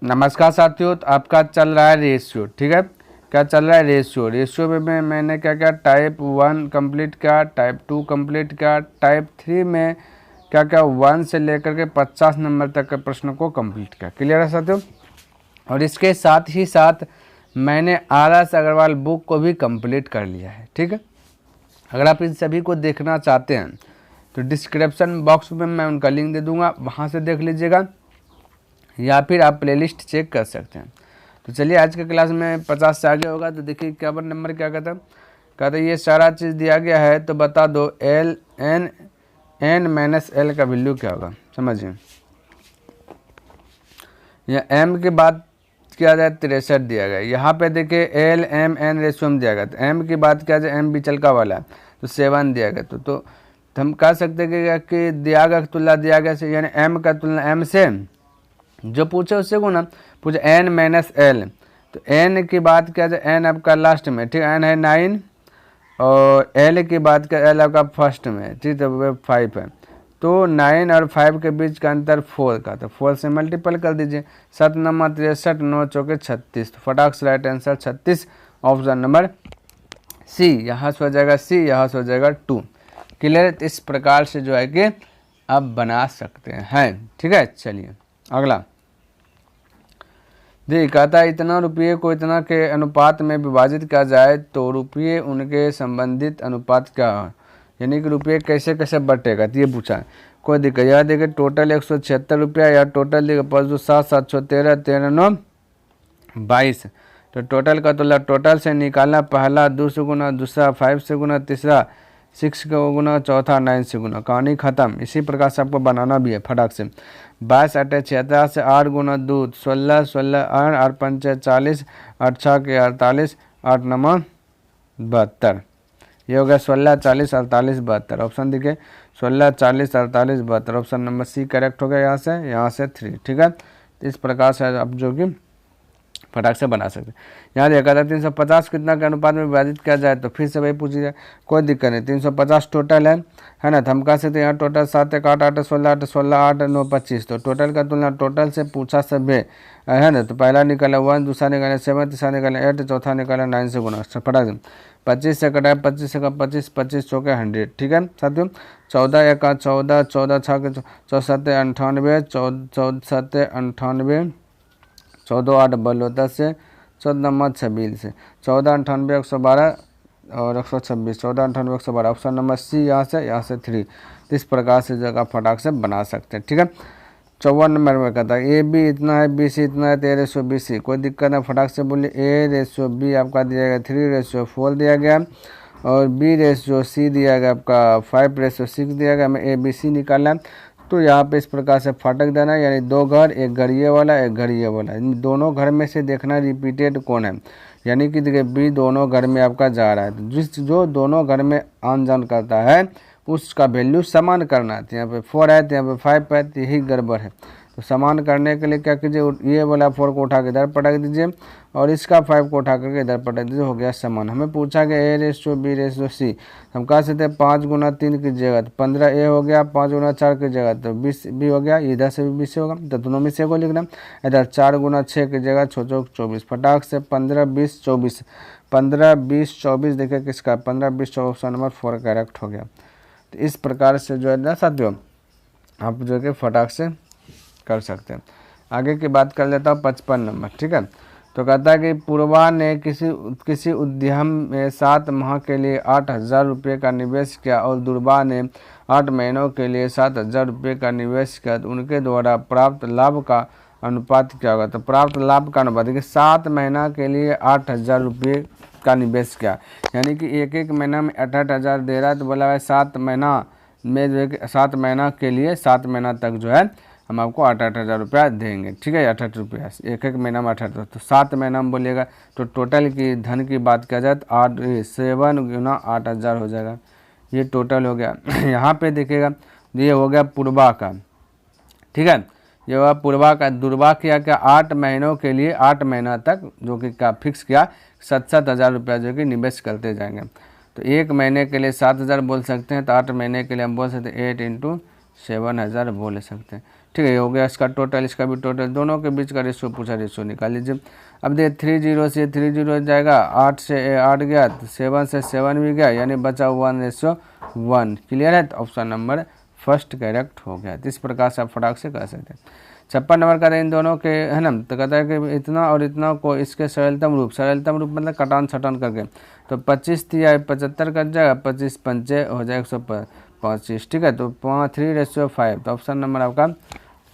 नमस्कार साथियों, तो आपका चल रहा है रेशियो। ठीक है, क्या चल रहा है? रेशियो में मैंने क्या क्या टाइप 1 कंप्लीट किया, टाइप 2 कंप्लीट किया, टाइप 3 में क्या क्या 1 से लेकर के 50 नंबर तक के प्रश्नों को कंप्लीट किया। क्लियर है साथियों? और इसके साथ ही साथ मैंने RS अग्रवाल बुक को भी कंप्लीट कर लिया है। ठीक है, अगर आप इन सभी को देखना चाहते हैं तो डिस्क्रिप्शन बॉक्स में मैं उनका लिंक दे दूंगा, वहाँ से देख लीजिएगा, या फिर आप प्लेलिस्ट चेक कर सकते हैं। तो चलिए, आज के क्लास में 50 से आगे होगा। तो देखिए क्या नंबर क्या कहता है ये सारा चीज़ दिया गया है, तो बता दो n का वैल्यू क्या होगा। समझिए, या m की बात किया जाए 63 दिया गया। यहाँ पे देखिए L M N रेशियो में दिया गया, तो m की बात किया जाए m बिचलका वाला तो 7 दिया गया। तो हम कह सकते हैं कि दिया गया तुलना दिया गया से, यानी m का तुलना m से, जो पूछे उससे को ना पूछे n-l, तो n की बात किया जाए n आपका लास्ट में, ठीक है, n है 9, और l की बात किया l आपका फर्स्ट में, ठीक है, तो 5 है। तो 9 और 5 के बीच का अंतर 4 का, तो 4 से मल्टीपल कर दीजिए। 7 नंबर 63, 9 चौके 36, तो फटाक से right answer 36, option number C. यहाँ से हो जाएगा सी, यहाँ से हो जाएगा 2। क्लियर? इस प्रकार से जो है कि आप बना सकते हैं। ठीक है, चलिए अगला देखिए, कहता है इतना रुपये को इतना के अनुपात में विभाजित किया जाए तो रुपये उनके संबंधित अनुपात क्या है, यानी कि रुपये कैसे कैसे बटेगा, तो ये पूछा है। कोई दिक्कत? यह देखिए टोटल 176 रुपया, या टोटल देखिए 507, 713, 13, 9, 22। तो टोटल का तो टोटल से निकालना, पहला 2 से गुना, दूसरा 5 से गुना, तीसरा 6 का गुना, चौथा 9 से गुना, कहानी खत्म। इसी प्रकार से आपको बनाना भी है फटाक से। 22 8 76 से 8 गुना 2, 16 16 8 8 5 40, 8 6 के 48, 8 9 72। ये हो गया 16 40 48 72। ऑप्शन देखिए 16 40 48 72, ऑप्शन नंबर सी करेक्ट हो गया। यहाँ से 3। ठीक है, तो इस प्रकार से आप जो कि फटाक से बना सकते हैं। यहाँ देखा था 350 कितना के अनुपात में विभाजित किया जाए, तो फिर से वही पूछी जाए, कोई दिक्कत नहीं। 350 टोटल है ना, तो हम कह सकते हैं यहाँ टोटल 7 1 8 8 16 8 16 8 9 25। तो टोटल का तुलना टोटल से पूछा सब है ना, तो पहला निकाला 1, दूसरा निकाला 7, तीसरा निकाला 8, चौथा निकाला 9 से गुना। फटाक से 25 से कटाए 25 से 25, 25 चौके 100। ठीक है साथियों, 14 1 14, 14 6 के 64 98, 14 7 98, 14 8 बल 10 से, 14 नंबर 26 से, 14 98 112 और 126, 14 98 112, ऑप्शन नंबर सी। यहाँ से 3। इस प्रकार से जगह फटाक से बना सकते हैं। ठीक है, 54 नंबर में कहता है ए बी इतना है, बी सी इतना है, तो A/BC। कोई दिक्कत नहीं, फटाक से बोलिए। A/B आपका दिया गया 3/4 दिया गया, और B/C दिया गया आपका 5/6 दिया गया। हमें ABC निकालना है, तो यहाँ पे इस प्रकार से फाटक देना, यानी 2 घर, एक घर ये वाला, एक घर ये वाला। इन दोनों घर में से देखना रिपीटेड कौन है, यानी कि देखिए B दोनों घर में आपका जा रहा है, तो जो दोनों घर में आन जान करता है उसका वैल्यू समान करना है। तो यहाँ पे 4 है, तो यहाँ पे 5 है, तो यही गड़बड़ है। तो समान करने के लिए क्या कीजिए, ये वाला 4 को उठा के इधर पटक दीजिए, और इसका 5 को उठा करके इधर पटक दीजिए, हो गया समान। हमें पूछा गया A/B/C, हम कह सकते हैं 5 गुना 3 की जगह तो 15A हो गया, 5 गुना 4 की जगह तो 20B हो गया, इधर से भी 20 होगा, तो दोनों में से को लिखना। इधर 4 गुना 6 की जगह 6 चौक 24, फटाक से 15 20 24, 15 20 24 देखिए किसका 15 20 24, ऑप्शन नंबर 4 करेक्ट हो गया। तो इस प्रकार से जो है ना साथियों, आप जो कि फटाक से कर सकते हैं। आगे की बात कर लेता हूँ 55 नंबर। ठीक है, तो कहता है कि पूर्वा ने किसी उद्यम में 7 माह के लिए 8,000 रुपये का निवेश किया, और दुर्वा ने 8 महीनों के लिए 7,000 रुपये का निवेश किया, तो उनके द्वारा प्राप्त लाभ का अनुपात क्या होगा। तो प्राप्त लाभ का अनुपात देखिए, 7 महीना के लिए 8,000 रुपये का निवेश किया, यानी कि एक एक महीना में 8,000 दे रहा है, तो बोला है 7 महीना में जो है 7 महीना के लिए 7 महीना तक जो है हम आपको 8,000 रुपया देंगे। ठीक है, 8,000 रुपया एक एक महीना में 8,000, तो 7 महीना में बोलिएगा, तो टोटल की धन की बात किया जाए तो 7 गुना 8,000 हो जाएगा, ये टोटल हो गया। यहाँ पे देखिएगा, ये हो गया पूर्वा का। ठीक है, ये हुआ पूर्वा का। दुर्वा किया क्या 8 महीनों के लिए 8 महीना तक जो कि का फिक्स किया 7,000 रुपया जो कि निवेश करते जाएंगे। तो एक महीने के लिए 7,000 बोल सकते हैं, तो 8 महीने के लिए हम बोल सकते हैं 8 × 7,000 बोल सकते हैं। ठीक है, ये हो गया इसका टोटल, इसका भी टोटल, दोनों के बीच का रेशियो पूछा, रेशियो निकाल लीजिए। अब देखिए 3 0 से 3 0 जाएगा, 8 से 8 गया, 7 से 7 भी गया, यानी बचा 1:1। क्लियर है, तो ऑप्शन नंबर फर्स्ट करेक्ट हो गया। तो इस प्रकार से आप फटाक से कर सकते हैं। 56 नंबर का इन दोनों के, है ना, तो कहता है कि इतना और इतना को इसके सरलतम रूप मतलब कटान छटान करके, तो 25 या 75 कर जाएगा, 25 पंचे हो जाएगा 125। ठीक है, तो 3:5, तो ऑप्शन नंबर आपका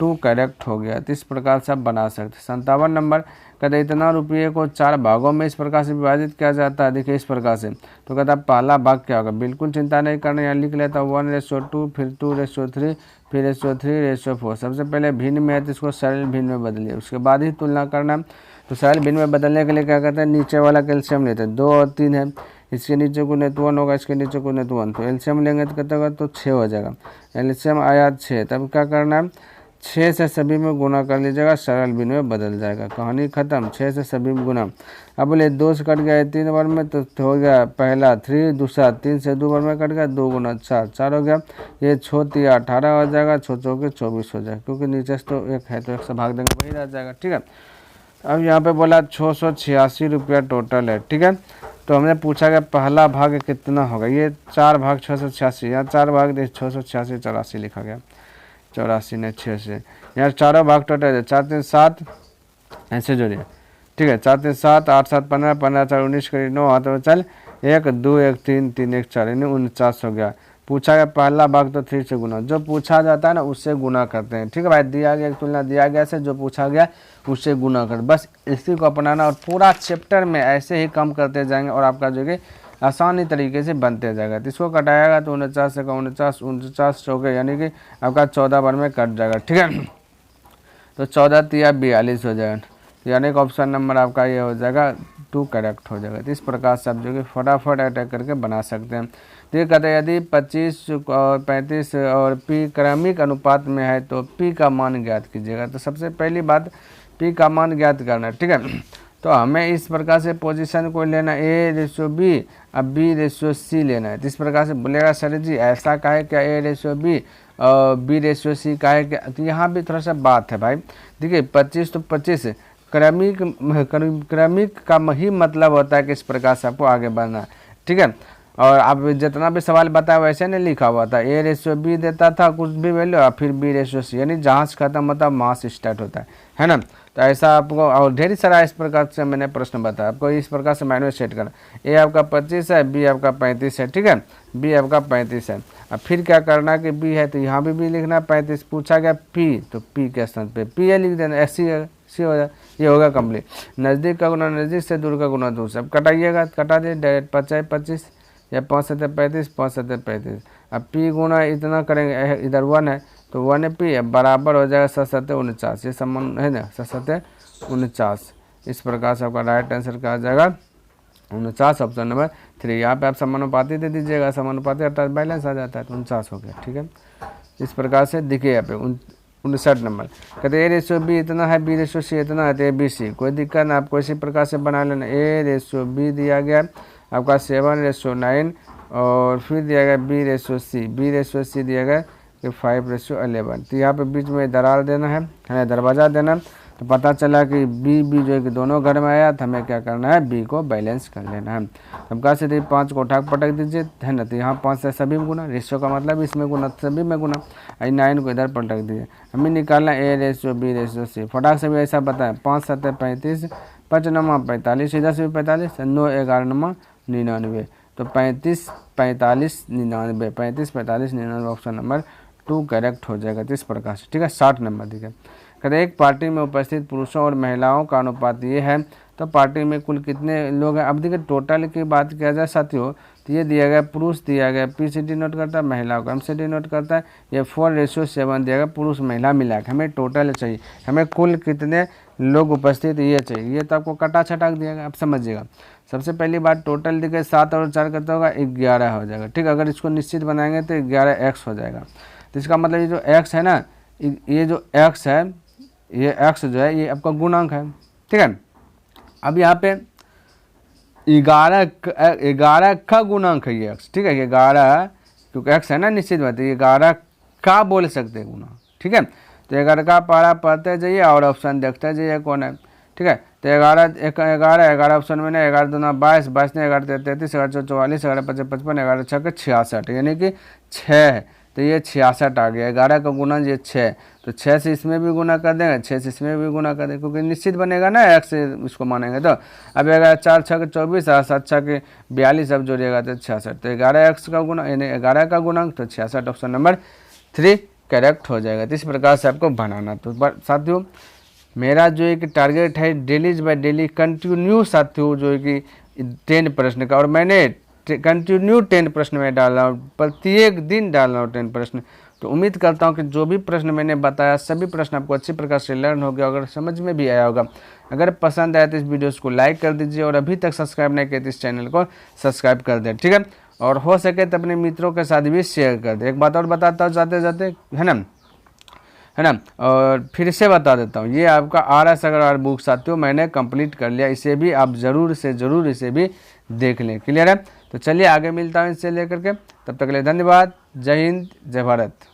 2 करेक्ट हो गया। तो इस प्रकार से आप बना सकते हैं। 57 नंबर कहते इतना रुपये को 4 भागों में इस प्रकार से विभाजित किया जाता है। देखिए इस प्रकार से, तो कहता है पहला भाग क्या होगा, बिल्कुल चिंता नहीं करना, यहाँ लिख लेता हूँ 1:2, फिर 2:3, फिर 3:4। सबसे पहले भिन्न में है तो इसको सरल भिन्न में बदलिए, उसके बाद ही तुलना करना। तो सरल भिन्न में बदलने के लिए क्या कहते हैं, नीचे वाला कैल्शियम लेते हैं, 2 और 3 है, इसके नीचे को नेट 1 होगा, इसके नीचे को नेट 1, तो एलसीएम लेंगे तो कितना होगा, तो 6 हो जाएगा। एलसीएम आया 6, तब क्या करना है, 6 से सभी में गुना कर लीजिएगा, सरल भिन्न में बदल जाएगा। कहानी खत्म, 6 से सभी में गुना। अब बोले 2 से कट गया 3 बार में, तो हो गया पहला 3, दूसरा 3 से 2 बार में कट गया, 2 गुना 4, 4 हो गया। ये 6 18 हो जाएगा, 6 चौके 24 हो जाएगा, क्योंकि नीचे से तो 1 है तो 1 से भाग देंगे वही रह जाएगा। ठीक है, अब यहाँ पे बोला 686 रुपया टोटल है। ठीक है, तो हमने पूछा कि पहला भाग कितना होगा, ये 4 भाग 686, यहाँ 4 भाग 686 84 लिखा गया, 84 ने 6 से, यहाँ चारों भाग टोटल है, 4 3 7 ऐसे जोड़िए। ठीक है, 4 3 7 8 7 15 15 4 19 करीब 9 हाथ में चल 1 2 1 3 3 1 4, यानी 49 हो गया। पूछा गया पहला भाग, तो 3 से गुना, जो पूछा जाता है ना उससे गुना करते हैं। ठीक है भाई, दिया गया तुलना दिया गया से जो पूछा गया उससे गुना कर, बस इसी को अपनाना और पूरा चैप्टर में ऐसे ही कम करते जाएंगे और आपका जो कि आसानी तरीके से बनते जाएगा। तो इसको कटाएगा तो 49 से 49 हो गए, यानी कि आपका 14 बार में कट जाएगा। ठीक है, तो 14 3 42 हो जाएगा, यानी कि ऑप्शन नंबर आपका ये हो जाएगा 2 करेक्ट हो जाएगा। तो इस प्रकार से आप जो कि फटाफट अटैक करके बना सकते हैं। तो ये कहते हैं यदि 25 और 35 और पी क्रमिक अनुपात में है तो पी का मान ज्ञात कीजिएगा। तो सबसे पहली बात पी का मान ज्ञात करना है। ठीक है, तो हमें इस प्रकार से पोजीशन को लेना A:B, अब B:C लेना है। तो इस प्रकार से बोलेगा सर जी ऐसा का है क्या, A:B और B:C का है क्या, तो यहाँ भी थोड़ा सा बात है भाई। देखिए 25 तो 25 क्रमिक का ही मतलब होता है कि इस प्रकार से आपको आगे बढ़ना है। ठीक है, और आप जितना भी सवाल बताया वैसे नहीं लिखा हुआ था, A:B देता था कुछ भी वैल्यू और फिर B:C, यानी जहाँ से खत्म होता है वहाँ से स्टार्ट होता है ना। तो ऐसा आपको और ढेर सारा इस प्रकार से मैंने प्रश्न बताया, आपको इस प्रकार से माइंड में सेट करना। A आपका 25 है, B आपका 35 है। ठीक है, B आपका 35 है। अब फिर क्या करना कि B है तो यहाँ भी B लिखना, 35 पूछा गया P, तो P के स्थान पे P लिख देना, C हो जाए, ये होगा कंप्लीट। नज़दीक का गुना नज़दीक से, दूर का गुना दूर से। अब कटाइएगा, कटा दे डायरेक्ट, 5 25 या 5 7 35 5 7 35। अब P गुना इतना करेंगे, इधर 1 है तो 1P बराबर हो जाएगा 7 7 49, ये समान है ना, 7 7 49। इस प्रकार से आपका राइट आंसर क्या आ जाएगा 49, ऑप्शन नंबर 3। यहाँ पे आप समानुपाती दे दीजिएगा, समानुपाती अर्थात बैलेंस आ जाता है, तो 49 हो गया। ठीक है, इस प्रकार से देखिए यहाँ पे 59 नंबर कहते A:B इतना है, B:C इतना है, तो ABC कोई दिक्कत ना, आपको इसी प्रकार से बना लेना। A:B दिया गया आपका 7:9 और फिर दिया गया B:C दिया गया कि 5:11। तो यहाँ पे बीच में दरार देना है दरवाज़ा देना, तो पता चला कि B जो है कि दोनों घर में आया, तो हमें क्या करना है B को बैलेंस कर लेना है। अब कहा से 5 को उठा पटक दीजिए, है ना, तो यहाँ 5 से सभी में गुना, रेशियो का मतलब इसमें गुना सभी में गुना, 9 को इधर पटक दीजिए। हमें निकालना A:B:C, फटाक से भी ऐसा बताएं, 5 7 35 5 9 45, इधर से भी 45, 9 11 9 99, तो 35 45 99, 35 45 99, ऑप्शन नंबर 2 करेक्ट हो जाएगा। तो इस प्रकार से। ठीक है, 60 नंबर देखिए कहते एक पार्टी में उपस्थित पुरुषों और महिलाओं का अनुपात ये है, तो पार्टी में कुल कितने लोग हैं। अब देखिए टोटल की बात किया जाए साथियों, तो ये दिया गया पुरुष दिया गया, P से डिनोट करता है, महिलाओं का M से डिनोट करता है, ये 4:7 दिया गया, पुरुष महिला मिला के हमें टोटल चाहिए, हमें कुल कितने लोग उपस्थित ये चाहिए। ये तो आपको कटा छटाक दिया गया, आप समझिएगा। सबसे पहली बात टोटल देखिए 7 और 4 करता होगा 11 हो जाएगा। ठीक, अगर इसको निश्चित बनाएंगे तो 11x हो जाएगा। तो इसका मतलब ये जो x है ना, ये जो x है, ये x जो है ये आपका गुणांक है। ठीक है, अब यहाँ पे 11 का गुणांक है ये x। ठीक है, 11 क्योंकि x है ना निश्चित बात है, 11 का बोल सकते हैं गुणांक। ठीक है, तो 11 का पारा पढ़ते जाइए और ऑप्शन देखते जाइए कौन है। ठीक है, तो 11 ऑप्शन में ना 11 दूना 22, 22 ने 11 33, 11 44, 11 55 55, 11 6 66, यानी कि 6 है, तो ये 66 आ गया। 11 का गुना ये 6, तो 6 से इसमें भी गुना कर देंगे, 6 से इसमें भी गुना कर देंगे, क्योंकि निश्चित बनेगा ना 1 से इसको मानेंगे। तो अब 11 4 6 24 और 7 6 के 42, अब जोड़िएगा तो 66, तो 11x का गुना यानी 11 का गुणांक, तो 66 ऑप्शन नंबर 3 करेक्ट हो जाएगा। तो इस प्रकार से आपको बनाना। तो साथियों मेरा जो एक टारगेट है डेलीज बाय डेली कंटिन्यू साथियों जो है कि 10 प्रश्न का, और मैंने कंटिन्यू 10 प्रश्न में डाला हूँ, प्रत्येक दिन डाल रहा हूँ 10 प्रश्न। तो उम्मीद करता हूँ कि जो भी प्रश्न मैंने बताया सभी प्रश्न आपको अच्छी प्रकार से लर्न हो गया, अगर समझ में भी आया होगा। अगर पसंद आया तो इस वीडियो को लाइक कर दीजिए, और अभी तक सब्सक्राइब नहीं किया तो इस चैनल को सब्सक्राइब कर दें। ठीक है, और हो सके तो अपने मित्रों के साथ भी शेयर कर दें। एक बात और बताता हूँ जाते जाते, है ना, और फिर से बता देता हूँ, ये आपका RS अग्रवाल बुक साथियों मैंने कंप्लीट कर लिया, इसे भी आप ज़रूर से ज़रूर इसे भी देख लें। क्लियर है, तो चलिए आगे मिलता हूँ इससे लेकर के, तब तक के लिए धन्यवाद। जय हिंद, जय भारत।